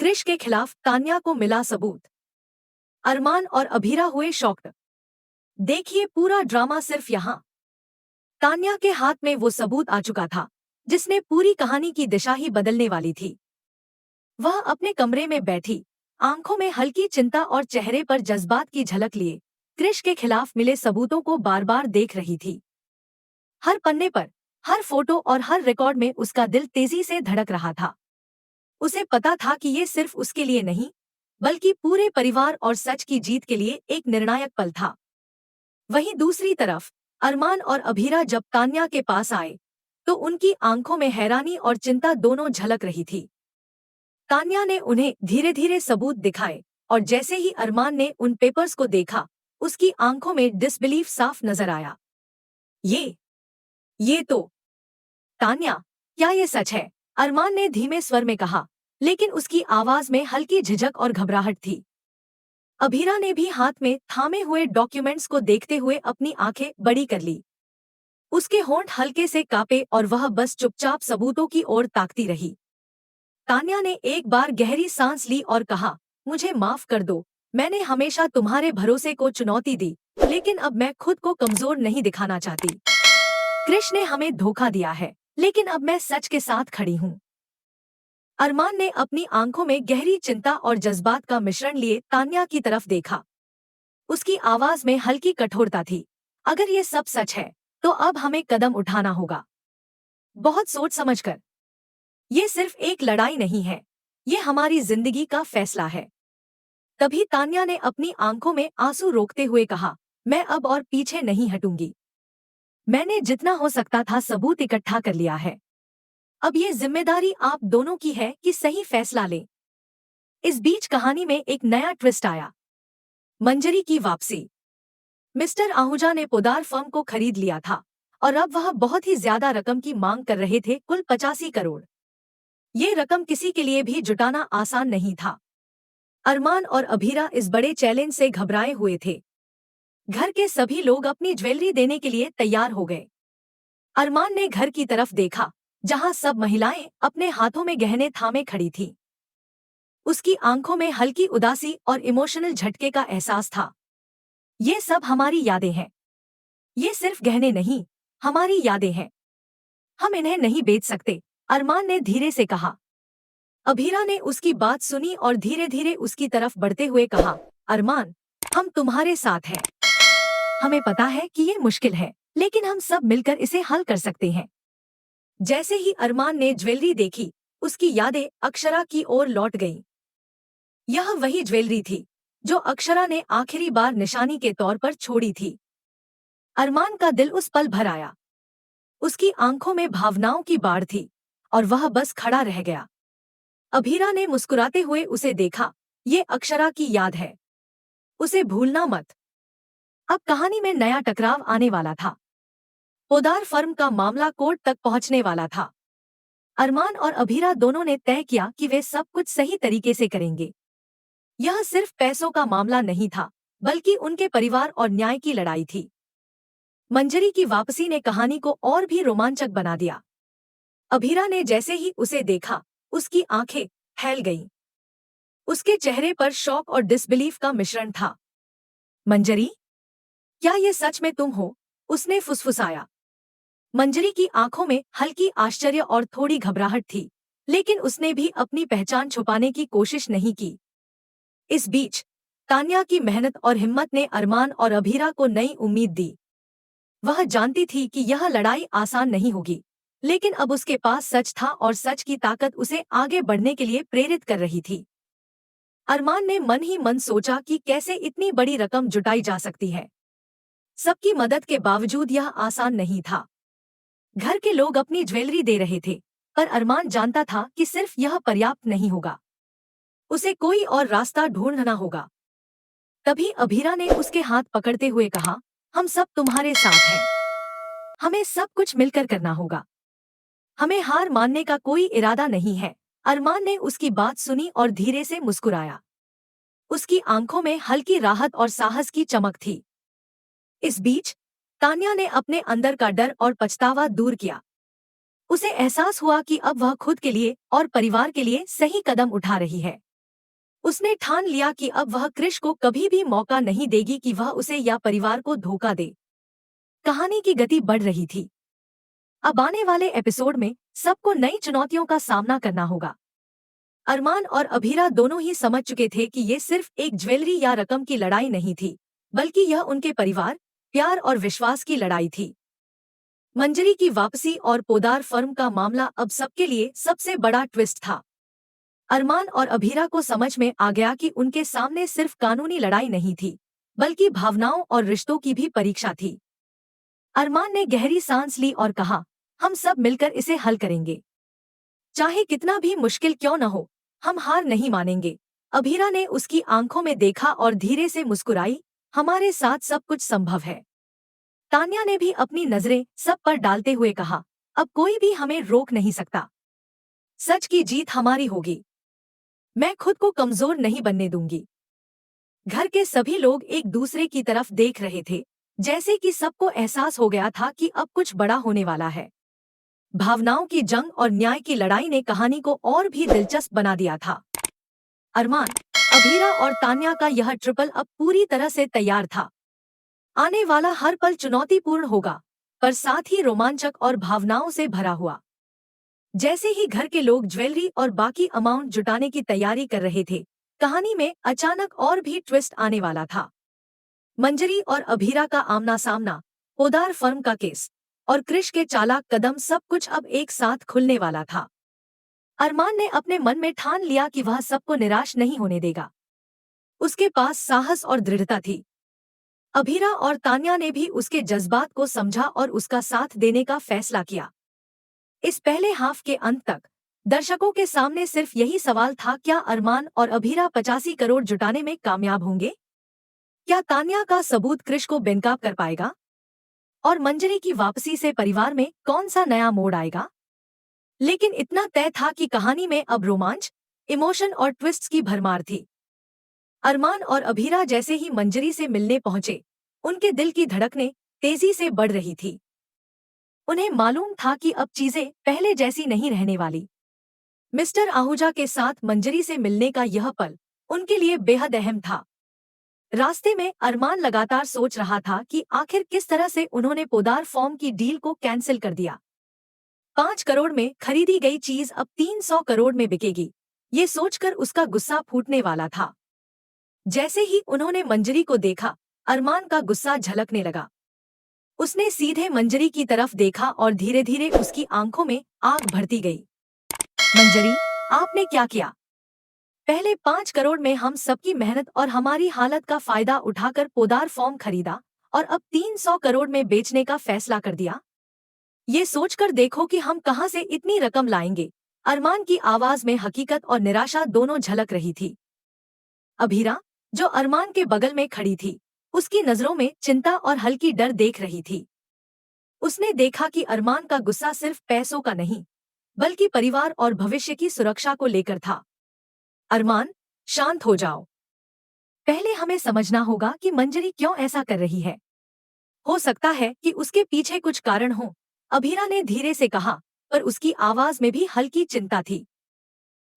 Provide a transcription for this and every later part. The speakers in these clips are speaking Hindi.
क्रिश के खिलाफ तान्या को मिला सबूत। अरमान और अभीरा हुए शॉक्ड। देखिए पूरा ड्रामा सिर्फ यहाँ। तान्या के हाथ में वो सबूत आ चुका था जिसने पूरी कहानी की दिशा ही बदलने वाली थी। वह अपने कमरे में बैठी, आंखों में हल्की चिंता और चेहरे पर जज्बात की झलक लिए क्रिश के खिलाफ मिले सबूतों को बार बार देख रही थी। हर पन्ने पर, हर फोटो और हर रिकॉर्ड में उसका दिल तेजी से धड़क रहा था। उसे पता था कि ये सिर्फ उसके लिए नहीं, बल्कि पूरे परिवार और सच की जीत के लिए एक निर्णायक पल था। वहीं दूसरी तरफ अरमान और अभीरा जब तान्या के पास आए तो उनकी आंखों में हैरानी और चिंता दोनों झलक रही थी। तान्या ने उन्हें धीरे धीरे सबूत दिखाए और जैसे ही अरमान ने उन पेपर्स को देखा, उसकी आंखों में डिसबिलीफ साफ नजर आया। ये तो तान्या, क्या ये सच है? अरमान ने धीमे स्वर में कहा, लेकिन उसकी आवाज में हल्की झिझक और घबराहट थी। अभीरा ने भी हाथ में थामे हुए डॉक्यूमेंट्स को देखते हुए अपनी आंखें बड़ी कर ली। उसके होंठ हल्के से कांपे और वह बस चुपचाप सबूतों की ओर ताकती रही। तान्या ने एक बार गहरी सांस ली और कहा, मुझे माफ कर दो, मैंने हमेशा तुम्हारे भरोसे को चुनौती दी, लेकिन अब मैं खुद को कमजोर नहीं दिखाना चाहती। क्रिश ने हमें धोखा दिया है, लेकिन अब मैं सच के साथ खड़ी हूँ। अरमान ने अपनी आंखों में गहरी चिंता और जज्बात का मिश्रण लिए तान्या की तरफ देखा। उसकी आवाज में हल्की कठोरता थी। अगर ये सब सच है, तो अब हमें कदम उठाना होगा, बहुत सोच समझकर। ये सिर्फ एक लड़ाई नहीं है, ये हमारी जिंदगी का फैसला है। तभी तान्या ने अपनी आंखों में आंसू रोकते हुए कहा, मैं अब और पीछे नहीं हटूंगी। मैंने जितना हो सकता था सबूत इकट्ठा कर लिया है। अब ये जिम्मेदारी आप दोनों की है कि सही फैसला लें। इस बीच कहानी में एक नया ट्विस्ट आया। मंजरी की वापसी। मिस्टर आहूजा ने पोदार फर्म को खरीद लिया था और अब वह बहुत ही ज्यादा रकम की मांग कर रहे थे, कुल 85 करोड़। ये रकम किसी के लिए भी जुटाना आसान नहीं था। अरमान और अभीरा इस बड़े चैलेंज से घबराए हुए थे। घर के सभी लोग अपनी ज्वेलरी देने के लिए तैयार हो गए। अरमान ने घर की तरफ देखा, जहां सब महिलाएं अपने हाथों में गहने थामे खड़ी थीं। उसकी आंखों में हल्की उदासी और इमोशनल झटके का एहसास था। ये सब हमारी यादें हैं। ये सिर्फ गहने नहीं, हमारी यादें हैं। हम इन्हें नहीं बेच सकते, अरमान ने धीरे से कहा। अभीरा ने उसकी बात सुनी और धीरे धीरे उसकी तरफ बढ़ते हुए कहा, अरमान, हम तुम्हारे साथ हैं। हमें पता है कि ये मुश्किल है, लेकिन हम सब मिलकर इसे हल कर सकते हैं। जैसे ही अरमान ने ज्वेलरी देखी, उसकी यादें अक्षरा की ओर लौट गईं। यह वही ज्वेलरी थी जो अक्षरा ने आखिरी बार निशानी के तौर पर छोड़ी थी। अरमान का दिल उस पल भर आया। उसकी आंखों में भावनाओं की बाढ़ थी और वह बस खड़ा रह गया। अभीरा ने मुस्कुराते हुए उसे देखा, ये अक्षरा की याद है, उसे भूलना मत। अब कहानी में नया टकराव आने वाला था। पोदार फर्म का मामला कोर्ट तक पहुंचने वाला था। अरमान और अभीरा दोनों ने तय किया कि वे सब कुछ सही तरीके से करेंगे। यह सिर्फ पैसों का मामला नहीं था, बल्कि उनके परिवार और न्याय की लड़ाई थी। मंजरी की वापसी ने कहानी को और भी रोमांचक बना दिया। अभीरा ने जैसे ही उसे देखा, उसकी आंखें फैल गईं। उसके चेहरे पर शॉक और डिसबिलीफ का मिश्रण था। मंजरी, क्या ये सच में तुम हो? उसने फुसफुसाया। मंजरी की आंखों में हल्की आश्चर्य और थोड़ी घबराहट थी, लेकिन उसने भी अपनी पहचान छुपाने की कोशिश नहीं की। इस बीच तान्या की मेहनत और हिम्मत ने अरमान और अभीरा को नई उम्मीद दी। वह जानती थी कि यह लड़ाई आसान नहीं होगी, लेकिन अब उसके पास सच था और सच की ताकत उसे आगे बढ़ने के लिए प्रेरित कर रही थी। अरमान ने मन ही मन सोचा कि कैसे इतनी बड़ी रकम जुटाई जा सकती है। सबकी मदद के बावजूद यह आसान नहीं था। घर के लोग अपनी ज्वेलरी दे रहे थे, पर अरमान जानता था कि सिर्फ यह पर्याप्त नहीं होगा। उसे कोई और रास्ता ढूंढना होगा। तभी अभीरा ने उसके हाथ पकड़ते हुए कहा, हम सब तुम्हारे साथ हैं। हमें सब कुछ मिलकर करना होगा। हमें हार मानने का कोई इरादा नहीं है। अरमान ने उसकी बात सुनी और धीरे से मुस्कुराया। उसकी आंखों में हल्की राहत और साहस की चमक थी। इस बीच तान्या ने अपने अंदर का डर और पछतावा दूर किया। उसे एहसास हुआ कि अब वह खुद के लिए और परिवार के लिए सही कदम उठा रही है। उसने ठान लिया कि अब वह कृष को कभी भी मौका नहीं देगी कि वह उसे या परिवार को धोखा दे। कहानी की गति बढ़ रही थी। अब आने वाले एपिसोड में सबको नई चुनौतियों का सामना करना होगा। अरमान और अभीरा दोनों ही समझ चुके थे कि ये सिर्फ एक ज्वेलरी या रकम की लड़ाई नहीं थी, बल्कि यह उनके परिवार, प्यार और विश्वास की लड़ाई थी। मंजरी की वापसी और पोदार फर्म का मामला अब सबके लिए सबसे बड़ा ट्विस्ट था। अरमान और अभीरा को समझ में आ गया कि उनके सामने सिर्फ कानूनी लड़ाई नहीं थी, बल्कि भावनाओं और रिश्तों की भी परीक्षा थी। अरमान ने गहरी सांस ली और कहा, हम सब मिलकर इसे हल करेंगे। चाहे कितना भी मुश्किल क्यों न हो, हम हार नहीं मानेंगे। अभीरा ने उसकी आंखों में देखा और धीरे से मुस्कुराई, हमारे साथ सब कुछ संभव है। तान्या ने भी अपनी नजरें सब पर डालते हुए कहा, अब कोई भी हमें रोक नहीं सकता। सच की जीत हमारी होगी। मैं खुद को कमजोर नहीं बनने दूंगी। घर के सभी लोग एक दूसरे की तरफ देख रहे थे, जैसे कि सबको एहसास हो गया था कि अब कुछ बड़ा होने वाला है। भावनाओं की जंग और न्याय की लड़ाई ने कहानी को और भी दिलचस्प बना दिया था। अरमान, अभीरा और तान्या का यह ट्रिपल अब पूरी तरह से तैयार था। आने वाला हर पल चुनौतीपूर्ण होगा, पर साथ ही रोमांचक और भावनाओं से भरा हुआ। जैसे ही घर के लोग ज्वेलरी और बाकी अमाउंट जुटाने की तैयारी कर रहे थे, कहानी में अचानक और भी ट्विस्ट आने वाला था। मंजरी और अभीरा का आमना सामना, पोदार फर्म का केस और कृष के चालाक कदम, सब कुछ अब एक साथ खुलने वाला था। अरमान ने अपने मन में ठान लिया कि वह सबको निराश नहीं होने देगा। उसके पास साहस और दृढ़ता थी। अभीरा और तान्या ने भी उसके जज्बात को समझा और उसका साथ देने का फैसला किया। इस पहले हाफ के अंत तक दर्शकों के सामने सिर्फ यही सवाल था, क्या अरमान और अभीरा 85 करोड़ जुटाने में कामयाब होंगे? क्या तान्या का सबूत कृष को बेनकाब कर पाएगा? और मंजरी की वापसी से परिवार में कौन सा नया मोड़ आएगा? लेकिन इतना तय था कि कहानी में अब रोमांच, इमोशन और ट्विस्ट्स की भरमार थी। अरमान और अभीरा जैसे ही मंजरी से मिलने पहुंचे, उनके दिल की धड़कनें तेजी से बढ़ रही थी। उन्हें मालूम था कि अब चीजें पहले जैसी नहीं रहने वाली। मिस्टर आहूजा के साथ मंजरी से मिलने का यह पल उनके लिए बेहद अहम था। रास्ते में अरमान लगातार सोच रहा था कि आखिर किस तरह से उन्होंने पोदार फॉर्म की डील को कैंसिल कर दिया। 5 करोड़ में खरीदी गई चीज अब 300 करोड़ में बिकेगी, ये सोचकर उसका गुस्सा फूटने वाला था। जैसे ही उन्होंने मंजरी को देखा, अरमान का गुस्सा झलकने लगा। उसने सीधे मंजरी की तरफ देखा और धीरे धीरे उसकी आंखों में आग भरती गई। मंजरी, आपने क्या किया? पहले 5 करोड़ में हम सबकी मेहनत और हमारी हालत का फायदा उठाकर पोदार फॉर्म खरीदा और अब 300 करोड़ में बेचने का फैसला कर दिया। ये सोचकर देखो कि हम कहां से इतनी रकम लाएंगे। अरमान की आवाज में हकीकत और निराशा दोनों झलक रही थी। अभीरा, जो अरमान के बगल में खड़ी थी, उसकी नजरों में चिंता और हल्की डर देख रही थी। उसने देखा कि अरमान का गुस्सा सिर्फ पैसों का नहीं, बल्कि परिवार और भविष्य की सुरक्षा को लेकर था। अरमान, शांत हो जाओ। पहले हमें समझना होगा कि मंजरी क्यों ऐसा कर रही है। हो सकता है कि उसके पीछे कुछ कारण हो, अभीरा ने धीरे से कहा, पर उसकी आवाज में भी हल्की चिंता थी।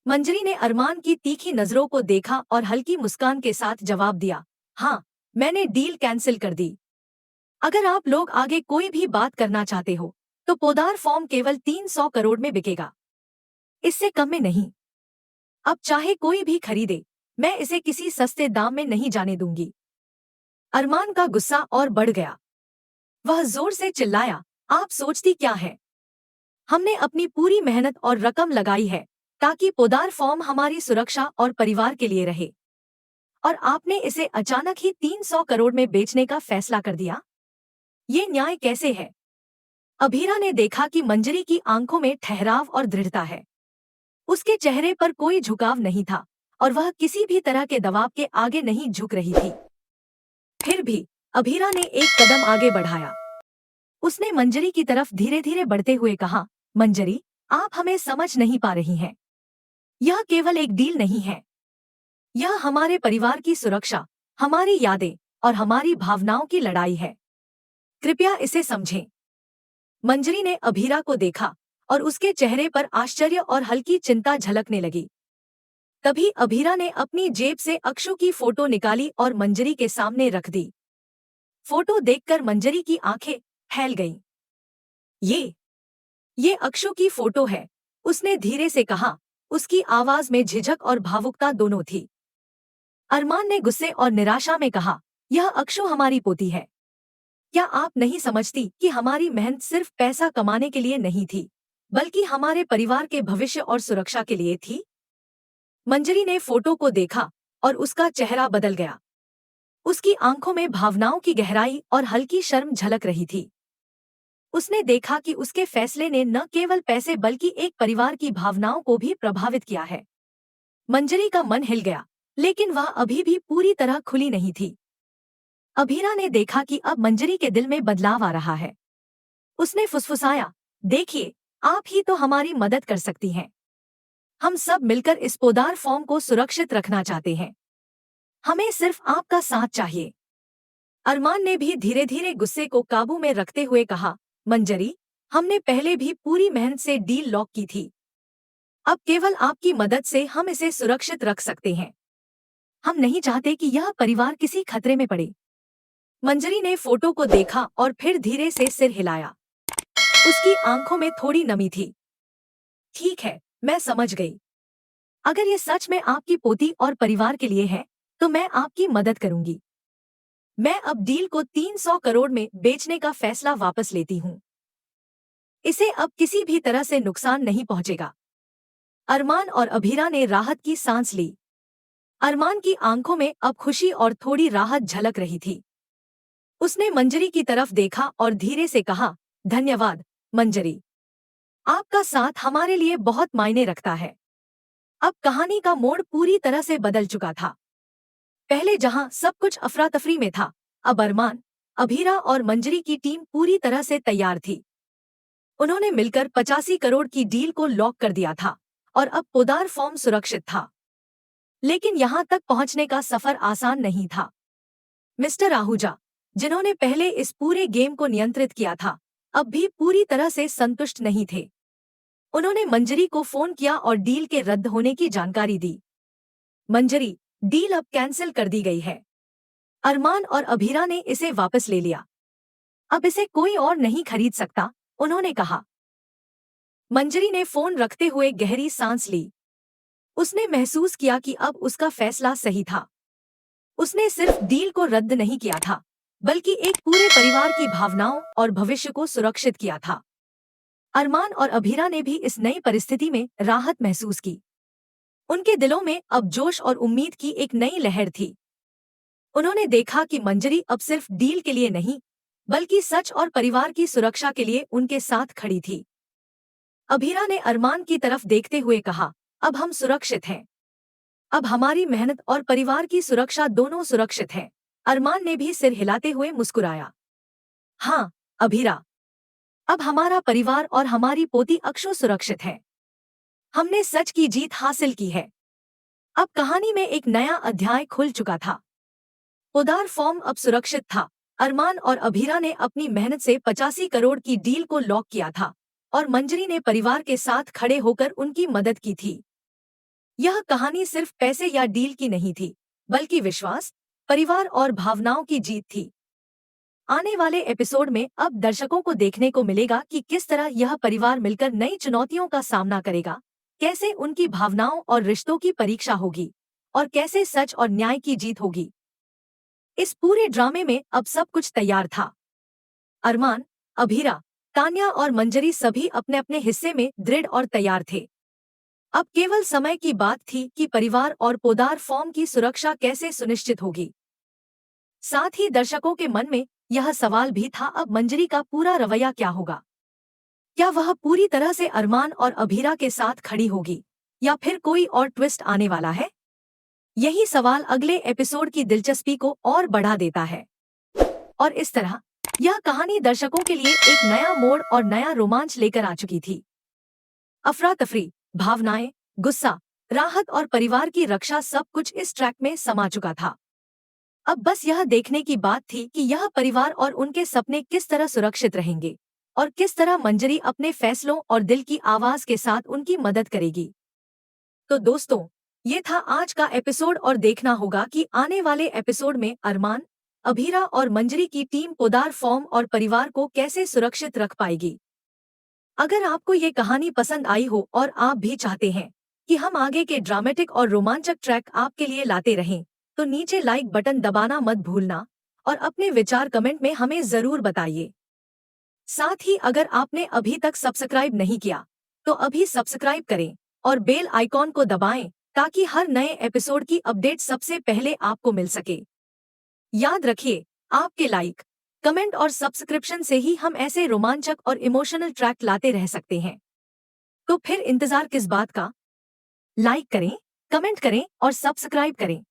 मंजरी ने अरमान की तीखी नजरों को देखा और हल्की मुस्कान के साथ जवाब दिया, हाँ, मैंने डील कैंसिल कर दी। अगर आप लोग आगे कोई भी बात करना चाहते हो, तो पोदार फॉर्म केवल 300 करोड़ में बिकेगा, इससे कम में नहीं। अब चाहे कोई भी खरीदे, मैं इसे किसी सस्ते दाम में नहीं जाने दूंगी। अरमान का गुस्सा और बढ़ गया। वह जोर से चिल्लाया, आप सोचती क्या है? हमने अपनी पूरी मेहनत और रकम लगाई है ताकि पोदार फॉर्म हमारी सुरक्षा और परिवार के लिए रहे, और आपने इसे अचानक ही 300 करोड़ में बेचने का फैसला कर दिया। ये न्याय कैसे है? अभीरा ने देखा कि मंजरी की आंखों में ठहराव और दृढ़ता है। उसके चेहरे पर कोई झुकाव नहीं था और वह किसी भी तरह के दबाव के आगे नहीं झुक रही थी। फिर भी अभीरा ने एक कदम आगे बढ़ाया। उसने मंजरी की तरफ धीरे धीरे बढ़ते हुए कहा, मंजरी, आप हमें समझ नहीं पा रही हैं। यह केवल एक डील नहीं है। यह हमारे परिवार की सुरक्षा, हमारी यादें और हमारी भावनाओं की लड़ाई है। कृपया इसे समझें। मंजरी ने अभीरा को देखा और उसके चेहरे पर आश्चर्य और हल्की चिंता झलकने लगी। तभी अभीरा ने अपनी जेब से अक्षु की फोटो निकाली और मंजरी के सामने रख दी। फोटो देखकर मंजरी की आंखें फैल गईं। ये अक्षु की फोटो है, उसने धीरे से कहा। उसकी आवाज में झिझक और भावुकता दोनों थी। अरमान ने गुस्से और निराशा में कहा, यह अक्षु हमारी पोती है। क्या आप नहीं समझती कि हमारी मेहनत सिर्फ पैसा कमाने के लिए नहीं थी, बल्कि हमारे परिवार के भविष्य और सुरक्षा के लिए थी? मंजरी ने फोटो को देखा और उसका चेहरा बदल गया। उसकी आंखों में भावनाओं की गहराई और हल्की शर्म झलक रही थी। उसने देखा कि उसके फैसले ने न केवल पैसे बल्कि एक परिवार की भावनाओं को भी प्रभावित किया है। मंजरी का मन हिल गया, लेकिन वह अभी भी पूरी तरह खुली नहीं थी। अभीरा ने देखा कि अब मंजरी के दिल में बदलाव आ रहा है। उसने फुसफुसाया, देखिए, आप ही तो हमारी मदद कर सकती हैं। हम सब मिलकर इस पोदार फॉर्म को सुरक्षित रखना चाहते हैं। हमें सिर्फ आपका साथ चाहिए। अरमान ने भी धीरे धीरे गुस्से को काबू में रखते हुए कहा, मंजरी, हमने पहले भी पूरी मेहनत से डील लॉक की थी। अब केवल आपकी मदद से हम इसे सुरक्षित रख सकते हैं। हम नहीं चाहते कि यह परिवार किसी खतरे में पड़े। मंजरी ने फोटो को देखा और फिर धीरे से सिर हिलाया। उसकी आंखों में थोड़ी नमी थी। ठीक है, मैं समझ गई। अगर ये सच में आपकी पोती और परिवार के लिए है, तो मैं आपकी मदद करूंगी। मैं अब डील को 300 करोड़ में बेचने का फैसला वापस लेती हूँ। इसे अब किसी भी तरह से नुकसान नहीं पहुंचेगा। अरमान और अभीरा ने राहत की सांस ली। अरमान की आंखों में अब खुशी और थोड़ी राहत झलक रही थी। उसने मंजरी की तरफ देखा और धीरे से कहा, धन्यवाद, मंजरी। आपका साथ हमारे लिए बहुत मायने रखता है। अब कहानी का मोड़ पूरी तरह से बदल चुका था। पहले जहां सब कुछ अफरा तफरी में था, अब अरमान, अभीरा और मंजरी की टीम पूरी तरह से तैयार थी। उन्होंने मिलकर 85 करोड़ की डील को लॉक कर दिया था और अब पोदार फॉर्म सुरक्षित था। लेकिन यहां तक पहुंचने का सफर आसान नहीं था। मिस्टर आहूजा, जिन्होंने पहले इस पूरे गेम को नियंत्रित किया था, अब भी पूरी तरह से संतुष्ट नहीं थे। उन्होंने मंजरी को फोन किया और डील के रद्द होने की जानकारी दी। मंजरी, डील अब कैंसिल कर दी गई है। अरमान और अभीरा ने इसे वापस ले लिया। अब इसे कोई और नहीं खरीद सकता, उन्होंने कहा। मंजरी ने फोन रखते हुए गहरी सांस ली। उसने महसूस किया कि अब उसका फैसला सही था। उसने सिर्फ डील को रद्द नहीं किया था, बल्कि एक पूरे परिवार की भावनाओं और भविष्य को सुरक्षित किया था। अरमान और अभीरा ने भी इस नई परिस्थिति में राहत महसूस की। उनके दिलों में अब जोश और उम्मीद की एक नई लहर थी। उन्होंने देखा कि मंजरी अब सिर्फ डील के लिए नहीं, बल्कि सच और परिवार की सुरक्षा के लिए उनके साथ खड़ी थी। अभीरा ने अरमान की तरफ देखते हुए कहा, अब हम सुरक्षित हैं। अब हमारी मेहनत और परिवार की सुरक्षा दोनों सुरक्षित हैं। अरमान ने भी सिर हिलाते हुए मुस्कुराया। हाँ, अभीरा, अब हमारा परिवार और हमारी पोती अक्षु सुरक्षित है। हमने सच की जीत हासिल की है। अब कहानी में एक नया अध्याय खुल चुका था। पोदार फॉर्म अब सुरक्षित था। अरमान और अभीरा ने अपनी मेहनत से 85 करोड़ की डील को लॉक किया था और मंजरी ने परिवार के साथ खड़े होकर उनकी मदद की थी। यह कहानी सिर्फ पैसे या डील की नहीं थी, बल्कि विश्वास, परिवार और भावनाओं की जीत थी। आने वाले एपिसोड में अब दर्शकों को देखने को मिलेगा कि किस तरह यह परिवार मिलकर नई चुनौतियों का सामना करेगा, कैसे उनकी भावनाओं और रिश्तों की परीक्षा होगी और कैसे सच और न्याय की जीत होगी। इस पूरे ड्रामे में अब सब कुछ तैयार था। अरमान, अभीरा, तान्या और मंजरी सभी अपने अपने हिस्से में दृढ़ और तैयार थे। अब केवल समय की बात थी कि परिवार और पोदार फॉर्म की सुरक्षा कैसे सुनिश्चित होगी। साथ ही दर्शकों के मन में यह सवाल भी था, अब मंजरी का पूरा रवैया क्या होगा? क्या वह पूरी तरह से अरमान और अभीरा के साथ खड़ी होगी या फिर कोई और ट्विस्ट आने वाला है? यही सवाल अगले एपिसोड की दिलचस्पी को और बढ़ा देता है। और इस तरह यह कहानी दर्शकों के लिए एक नया मोड़ और नया रोमांच लेकर आ चुकी थी। अफरा तफरी, भावनाएं, गुस्सा, राहत और परिवार की रक्षा सब कुछ इस ट्रैक में समा चुका था। अब बस यह देखने की बात थी कि यह परिवार और उनके सपने किस तरह सुरक्षित रहेंगे और किस तरह मंजरी अपने फैसलों और दिल की आवाज के साथ उनकी मदद करेगी। तो दोस्तों, ये था आज का एपिसोड और देखना होगा कि आने वाले एपिसोड में अरमान, अभीरा और मंजरी की टीम पोदार फॉर्म और परिवार को कैसे सुरक्षित रख पाएगी। अगर आपको ये कहानी पसंद आई हो और आप भी चाहते हैं कि हम आगे के ड्रामेटिक और रोमांचक ट्रैक आपके लिए लाते रहें, तो नीचे लाइक बटन दबाना मत भूलना और अपने विचार कमेंट में हमें जरूर बताइए। साथ ही अगर आपने अभी तक सब्सक्राइब नहीं किया तो अभी सब्सक्राइब करें और बेल आइकॉन को दबाएं ताकि हर नए एपिसोड की अपडेट सबसे पहले आपको मिल सके। याद रखिए, आपके लाइक, कमेंट और सब्सक्रिप्शन से ही हम ऐसे रोमांचक और इमोशनल ट्रैक लाते रह सकते हैं। तो फिर इंतजार किस बात का? लाइक करें, कमेंट करें और सब्सक्राइब करें।